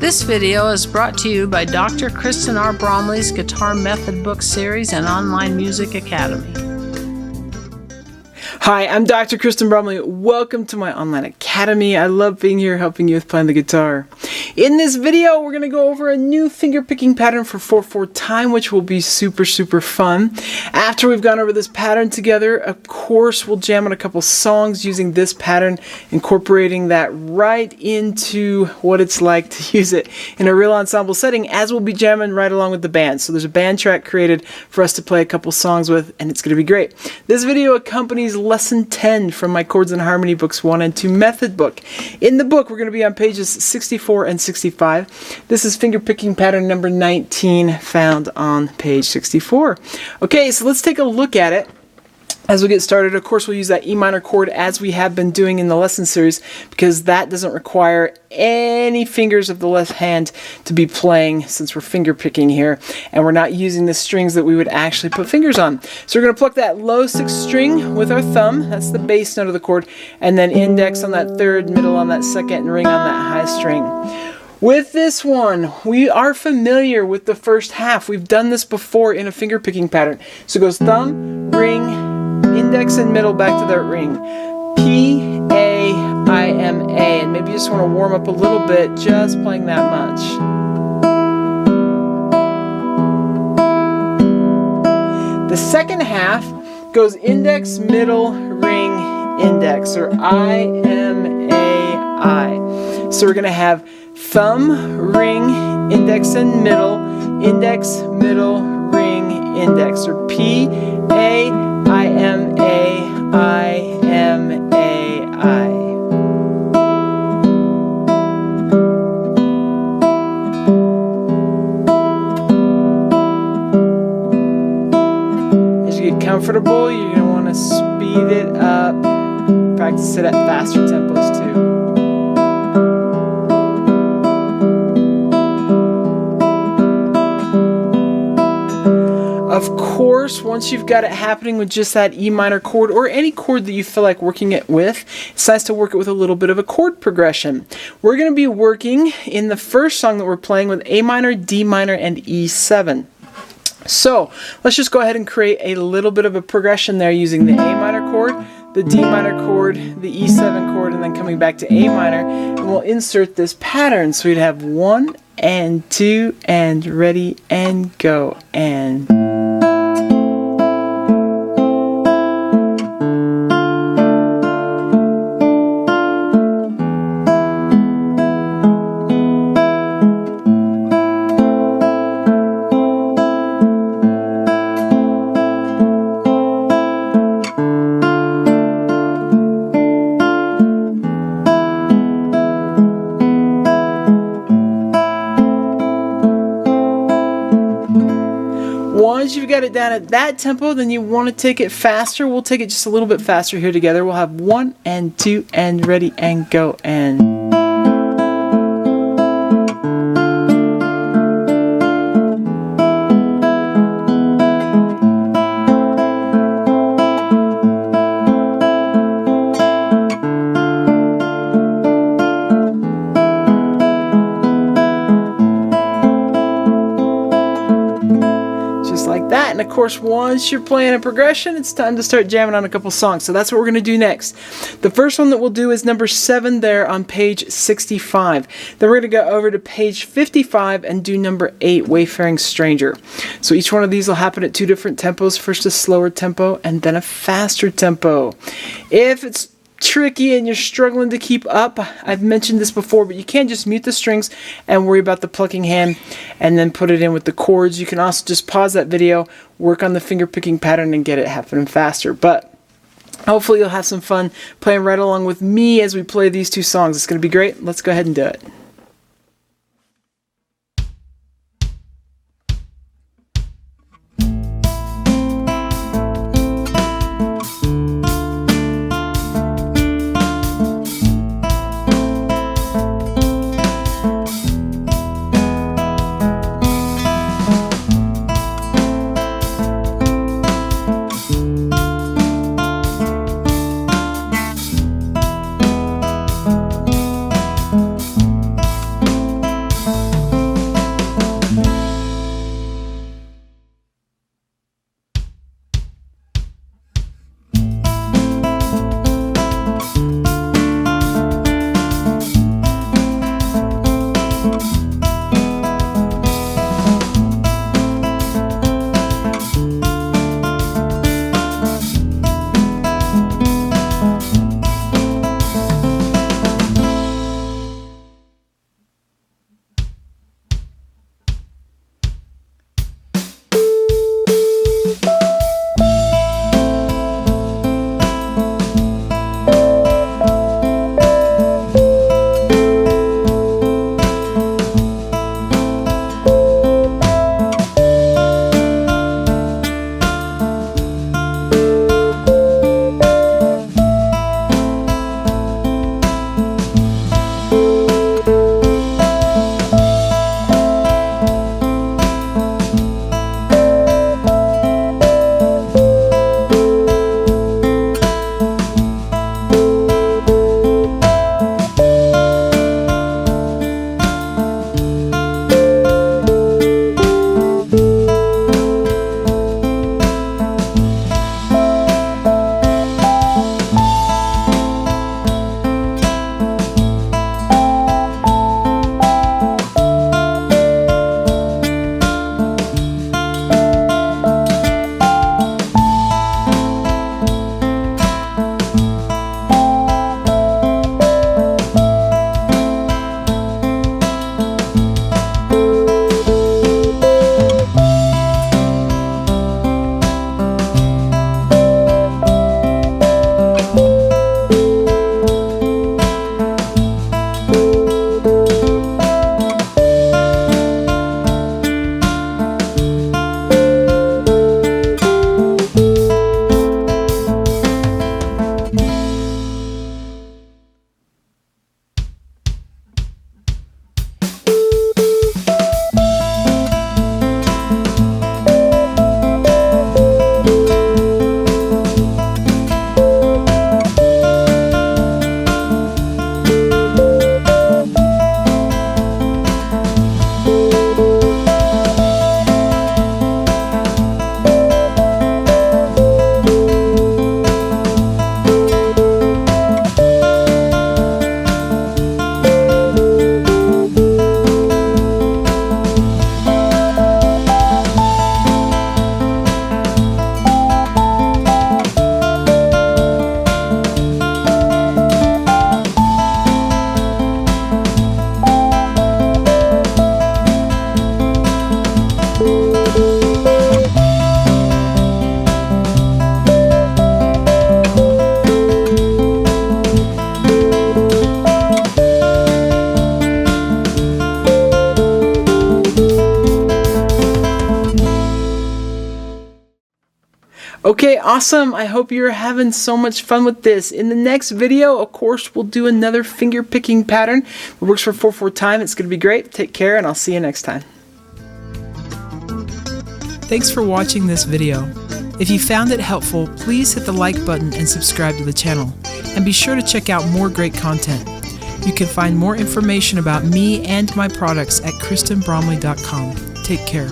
This video is brought to you by Dr. Kristen R. Bromley's Guitar Method Book Series and Online Music Academy. Hi, I'm Dr. Kristen Bromley. Welcome to my online academy. I love being here helping you with playing the guitar. In this video, we're going to go over a new finger picking pattern for 4/4 time, which will be super fun. After we've gone over this pattern together, of course, we'll jam on a couple songs using this pattern, incorporating that right into what it's like to use it in a real ensemble setting, as we'll be jamming right along with the band. So there's a band track created for us to play a couple songs with, and it's going to be great. This video accompanies Lesson 10 from my Chords and Harmony Books 1 and 2 method book. In the book, we're going to be on pages 64 and 65. This is finger picking pattern number 19, found on page 64. Okay, so let's take a look at it. As we get started, of course, we'll use that E minor chord as we have been doing in the lesson series, because that doesn't require any fingers of the left hand to be playing, since we're finger picking here, and we're not using the strings that we would actually put fingers on. So we're going to pluck that low 6th string with our thumb, that's the bass note of the chord, and then index on that 3rd, middle on that 2nd, and ring on that high string. With this one, we are familiar with the first half. We've done this before in a finger picking pattern. So it goes thumb, ring, index and middle back to that ring. P, A, I, M, A. And maybe you just want to warm up a little bit just playing that much. The second half goes index, middle, ring, index, or I, M, A, I. So we're going to have thumb, ring, index and middle, index, middle, ring, index, or P, A, I, M, A, I, M, A, I. As you get comfortable, you're going to want to speed it up. Practice it at faster tempos too. Of course, once you've got it happening with just that E minor chord, or any chord that you feel like working it with, it's nice to work it with a little bit of a chord progression. We're going to be working in the first song that we're playing with A minor, D minor, and E7. So let's just go ahead and create a little bit of a progression there using the A minor chord, the D minor chord, the E7 chord, and then coming back to A minor, and we'll insert this pattern. So we'd have 1 and 2 and ready and go and... Once you've got it down at that tempo, then you want to take it faster. We'll take it just a little bit faster here together. We'll have 1 and 2 and ready and go and... that. And of course, once you're playing a progression, it's time to start jamming on a couple songs. So that's what we're going to do next. The first one that we'll do is number 7 there on page 65. Then we're going to go over to page 55 and do number 8, Wayfaring Stranger. So each one of these will happen at 2 different tempos. First a slower tempo and then a faster tempo. If it's tricky and you're struggling to keep up, I've mentioned this before, but you can't just mute the strings and worry about the plucking hand and then put it in with the chords. You can also just pause that video, work on the finger picking pattern, and get it happening faster. But hopefully you'll have some fun playing right along with me as we play these 2 songs. It's going to be great. Let's go ahead and do it. Okay, awesome. I hope you're having so much fun with this. In the next video, of course, we'll do another finger picking pattern. It works for 4/4 time. It's going to be great. Take care, and I'll see you next time. Thanks for watching this video. If you found it helpful, please hit the like button and subscribe to the channel. And be sure to check out more great content. You can find more information about me and my products at KristenBromley.com. Take care.